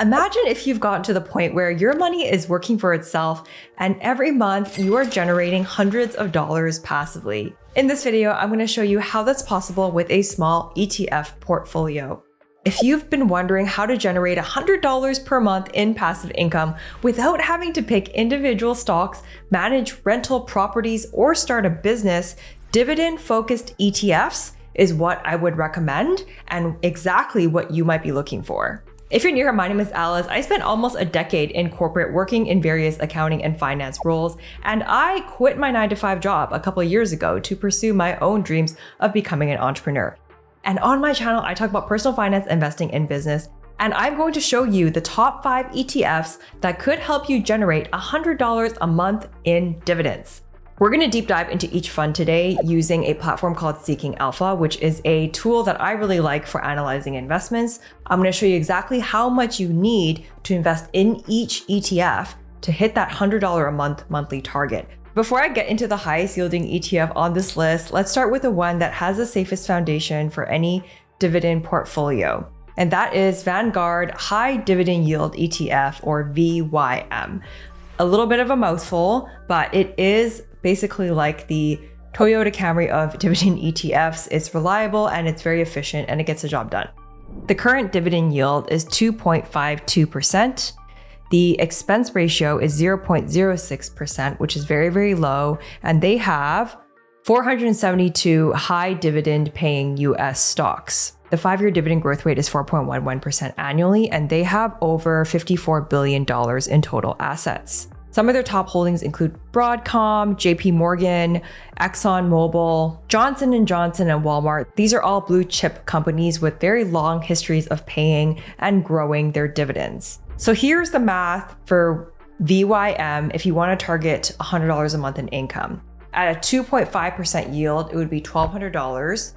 Imagine if you've gotten to the point where your money is working for itself and every month you are generating hundreds of dollars passively. In this video, I'm going to show you how that's possible with a small ETF portfolio. If you've been wondering how to generate $100 per month in passive income without having to pick individual stocks, manage rental properties, or start a business, dividend-focused ETFs is what I would recommend and exactly what you might be looking for. If you're new here, my name is Alice. I spent almost a decade in corporate working in various accounting and finance roles, and I quit my 9-to-5 job a couple of years ago to pursue my own dreams of becoming an entrepreneur. And on my channel, I talk about personal finance, investing, and business, and I'm going to show you the top 5 ETFs that could help you generate $100 a month in dividends. We're going to deep dive into each fund today using a platform called Seeking Alpha, which is a tool that I really like for analyzing investments. I'm going to show you exactly how much you need to invest in each ETF to hit that $100 a month monthly target. Before I get into the highest yielding ETF on this list, let's start with the one that has the safest foundation for any dividend portfolio. And that is Vanguard High Dividend Yield ETF, or VYM. A little bit of a mouthful, but it is basically like the Toyota Camry of dividend ETFs. It's reliable and it's very efficient and it gets the job done. The current dividend yield is 2.52%. The expense ratio is 0.06%, which is very, very low. And they have 472 high dividend paying US stocks. The 5-year dividend growth rate is 4.11% annually, and they have over $54 billion in total assets. Some of their top holdings include Broadcom, JP Morgan, ExxonMobil, Johnson & Johnson, and Walmart. These are all blue chip companies with very long histories of paying and growing their dividends. So here's the math for VYM if you want to target $100 a month in income. At a 2.5% yield, it would be $1,200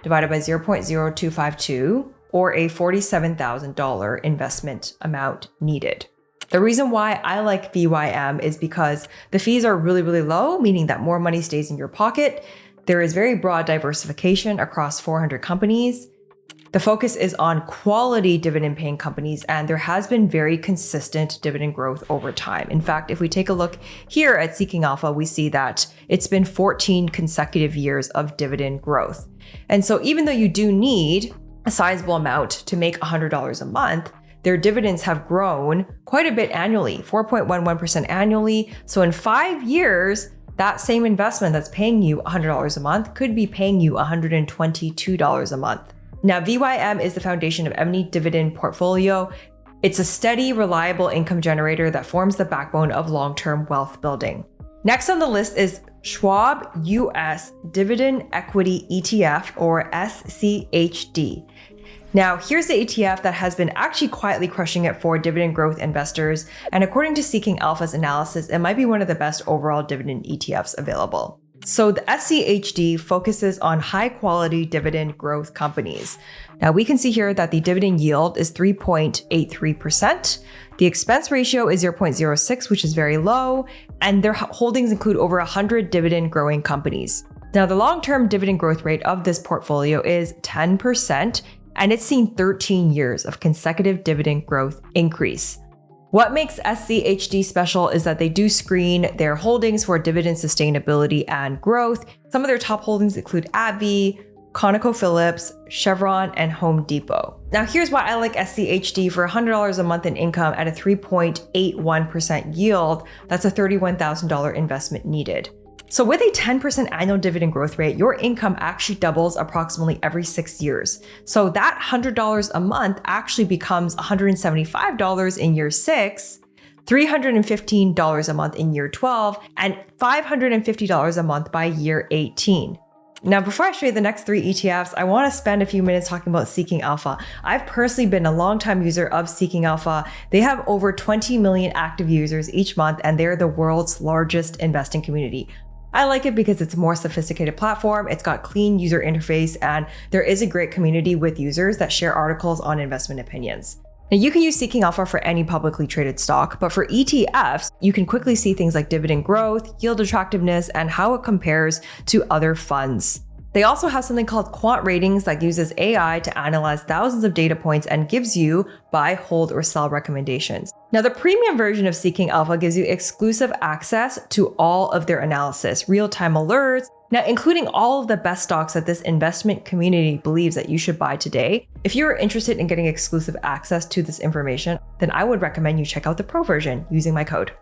divided by 0.0252, or a $47,000 investment amount needed. The reason why I like VYM is because the fees are really, really low, meaning that more money stays in your pocket. There is very broad diversification across 400 companies. The focus is on quality dividend paying companies, and there has been very consistent dividend growth over time. In fact, if we take a look here at Seeking Alpha, we see that it's been 14 consecutive years of dividend growth. And so even though you do need a sizable amount to make $100 a month, their dividends have grown quite a bit annually, 4.11% annually. So in 5 years, that same investment that's paying you $100 a month could be paying you $122 a month. Now, VYM is the foundation of any dividend portfolio. It's a steady, reliable income generator that forms the backbone of long-term wealth building. Next on the list is Schwab US Dividend Equity ETF, or SCHD. Now, here's the ETF that has been actually quietly crushing it for dividend growth investors. And according to Seeking Alpha's analysis, it might be one of the best overall dividend ETFs available. So the SCHD focuses on high quality dividend growth companies. Now we can see here that the dividend yield is 3.83%. The expense ratio is 0.06, which is very low. And their holdings include over 100 dividend growing companies. Now the long-term dividend growth rate of this portfolio is 10%. And it's seen 13 years of consecutive dividend growth increase. What makes SCHD special is that they do screen their holdings for dividend sustainability and growth. Some of their top holdings include AbbVie, ConocoPhillips, Chevron, and Home Depot. Now here's why I like SCHD. For $100 a month in income at a 3.81% yield, that's a $31,000 investment needed. So with a 10% annual dividend growth rate, your income actually doubles approximately every 6 years. So that $100 a month actually becomes $175 in year 6, $315 a month in year 12, and $550 a month by year 18. Now, before I show you the next 3 ETFs, I want to spend a few minutes talking about Seeking Alpha. I've personally been a longtime user of Seeking Alpha. They have over 20 million active users each month, and they're the world's largest investing community. I like it because it's a more sophisticated platform, it's got clean user interface, and there is a great community with users that share articles on investment opinions. Now, you can use Seeking Alpha for any publicly traded stock, but for ETFs, you can quickly see things like dividend growth, yield attractiveness, and how it compares to other funds. They also have something called quant ratings that uses AI to analyze thousands of data points and gives you buy, hold, or sell recommendations. Now, the premium version of Seeking Alpha gives you exclusive access to all of their analysis, real-time alerts, now including all of the best stocks that this investment community believes that you should buy today. If you're interested in getting exclusive access to this information, then I would recommend you check out the Pro version using my code.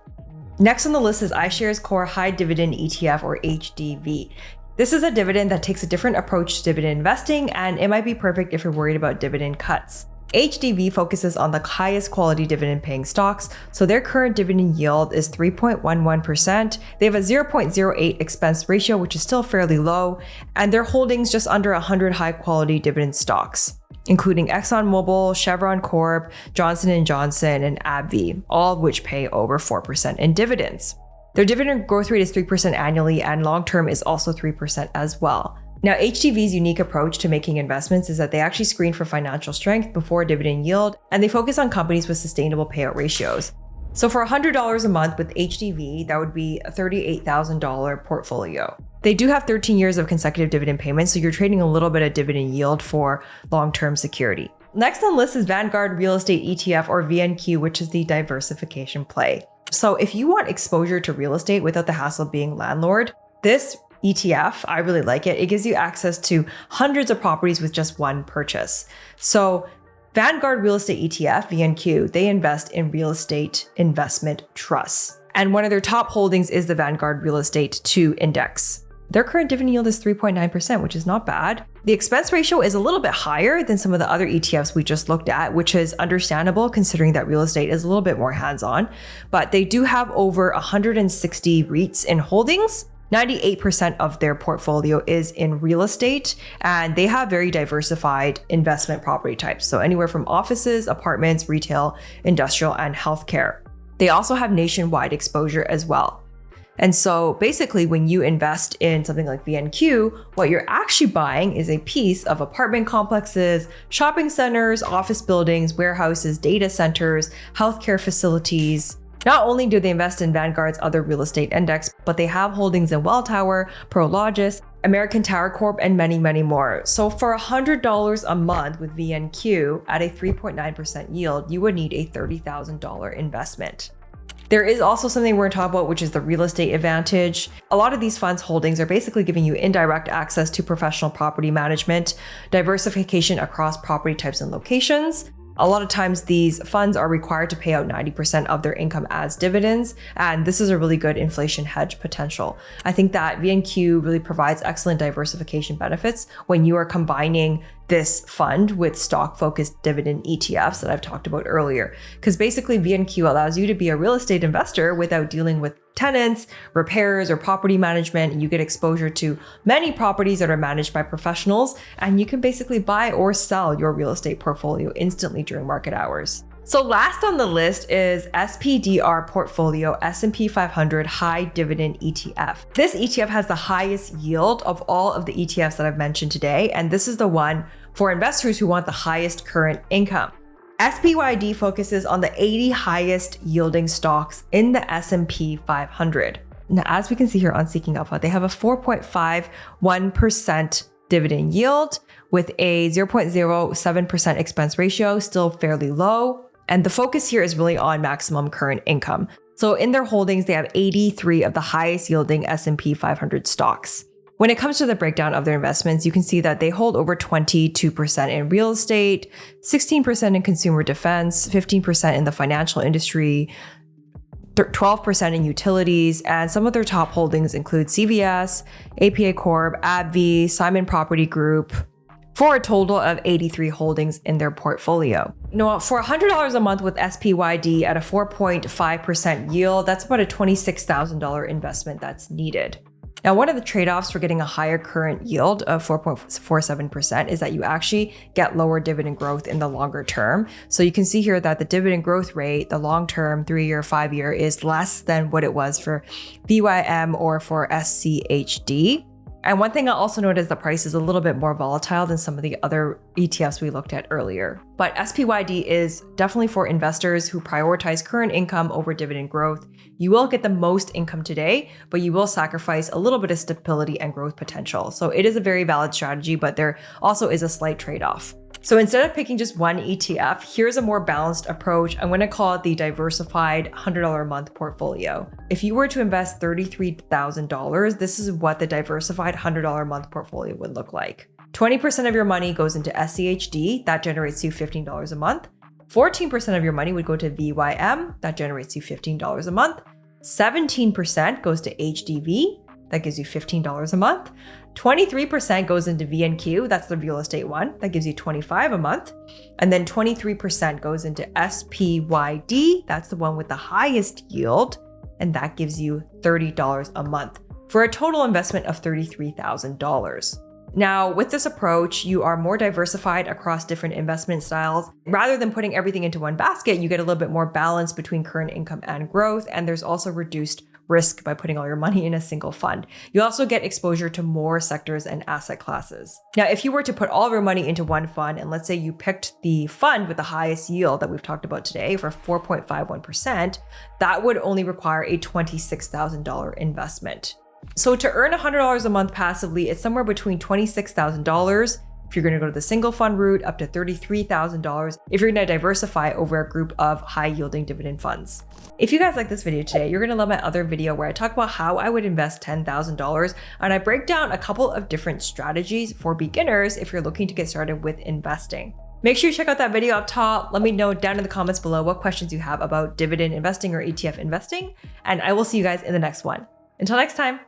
Next on the list is iShares Core High Dividend ETF, or HDV. This is a dividend that takes a different approach to dividend investing, and it might be perfect if you're worried about dividend cuts. HDV focuses on the highest quality dividend paying stocks, so their current dividend yield is 3.11%. They have a 0.08 expense ratio, which is still fairly low, and their holdings just under 100 high quality dividend stocks, including ExxonMobil, Chevron Corp, Johnson & Johnson, and AbbVie, all of which pay over 4% in dividends. Their dividend growth rate is 3% annually, and long-term is also 3% as well. Now, HDV's unique approach to making investments is that they actually screen for financial strength before dividend yield, and they focus on companies with sustainable payout ratios. So for $100 a month with HDV, that would be a $38,000 portfolio. They do have 13 years of consecutive dividend payments, so you're trading a little bit of dividend yield for long-term security. Next on the list is Vanguard Real Estate ETF, or VNQ, which is the diversification play. So if you want exposure to real estate without the hassle of being a landlord, this ETF, I really like it. It gives you access to hundreds of properties with just one purchase. So Vanguard Real Estate ETF, VNQ, they invest in real estate investment trusts. And one of their top holdings is the Vanguard Real Estate 2 Index. Their current dividend yield is 3.9%, which is not bad. The expense ratio is a little bit higher than some of the other ETFs we just looked at, which is understandable considering that real estate is a little bit more hands-on. But they do have over 160 REITs in holdings. 98% of their portfolio is in real estate, and they have very diversified investment property types. So anywhere from offices, apartments, retail, industrial, and healthcare. They also have nationwide exposure as well. And so basically, when you invest in something like VNQ, what you're actually buying is a piece of apartment complexes, shopping centers, office buildings, warehouses, data centers, healthcare facilities. Not only do they invest in Vanguard's other real estate index, but they have holdings in Welltower, Prologis, American Tower Corp, and many, many more. So for $100 a month with VNQ at a 3.9% yield, you would need a $30,000 investment. There is also something we're going to talk about, which is the real estate advantage. A lot of these funds holdings are basically giving you indirect access to professional property management, diversification across property types and locations. A lot of times these funds are required to pay out 90% of their income as dividends, and this is a really good inflation hedge potential. I think that VNQ really provides excellent diversification benefits when you are combining this fund with stock-focused dividend ETFs that I've talked about earlier. Because basically VNQ allows you to be a real estate investor without dealing with tenants, repairs, or property management. And you get exposure to many properties that are managed by professionals, and you can basically buy or sell your real estate portfolio instantly during market hours. So last on the list is SPDR Portfolio S&P 500 High Dividend ETF. This ETF has the highest yield of all of the ETFs that I've mentioned today, and this is the one for investors who want the highest current income. SPYD focuses on the 80 highest yielding stocks in the S&P 500. Now, as we can see here on Seeking Alpha, they have a 4.51% dividend yield with a 0.07% expense ratio, still fairly low. And the focus here is really on maximum current income. So in their holdings, they have 83 of the highest yielding S&P 500 stocks. When it comes to the breakdown of their investments, you can see that they hold over 22% in real estate, 16% in consumer defense, 15% in the financial industry, 12% in utilities, and some of their top holdings include CVS, APA Corp, AbbVie, Simon Property Group, for a total of 83 holdings in their portfolio. Now, for $100 a month with SPYD at a 4.5% yield, that's about a $26,000 investment that's needed. Now, one of the trade-offs for getting a higher current yield of 4.47% is that you actually get lower dividend growth in the longer term. So you can see here that the dividend growth rate, the long-term 3-year, 5-year, is less than what it was for VYM or for SCHD. And one thing I'll also note is the price is a little bit more volatile than some of the other ETFs we looked at earlier. But SPYD is definitely for investors who prioritize current income over dividend growth. You will get the most income today, but you will sacrifice a little bit of stability and growth potential. So it is a very valid strategy, but there also is a slight trade-off. So instead of picking just one ETF, here's a more balanced approach. I'm going to call it the diversified $100 a month portfolio. If you were to invest $33,000, this is what the diversified $100 a month portfolio would look like. 20% of your money goes into SCHD, that generates you $15 a month. 14% of your money would go to VYM, that generates you $15 a month. 17% goes to HDV, that gives you $15 a month. 23% goes into VNQ, that's the real estate one, that gives you $25 a month. And then 23% goes into SPYD, that's the one with the highest yield, and that gives you $30 a month for a total investment of $33,000. Now, with this approach, you are more diversified across different investment styles. Rather than putting everything into one basket, you get a little bit more balance between current income and growth, and there's also reduced risk by putting all your money in a single fund. You also get exposure to more sectors and asset classes. Now, if you were to put all of your money into one fund, and let's say you picked the fund with the highest yield that we've talked about today for 4.51%, that would only require a $26,000 investment. So to earn $100 a month passively, it's somewhere between $26,000 if you're going to go to the single fund route, up to $33,000 if you're going to diversify over a group of high yielding dividend funds. If you guys like this video today, you're going to love my other video where I talk about how I would invest $10,000 and I break down a couple of different strategies for beginners if you're looking to get started with investing. Make sure you check out that video up top. Let me know down in the comments below what questions you have about dividend investing or ETF investing, and I will see you guys in the next one. Until next time.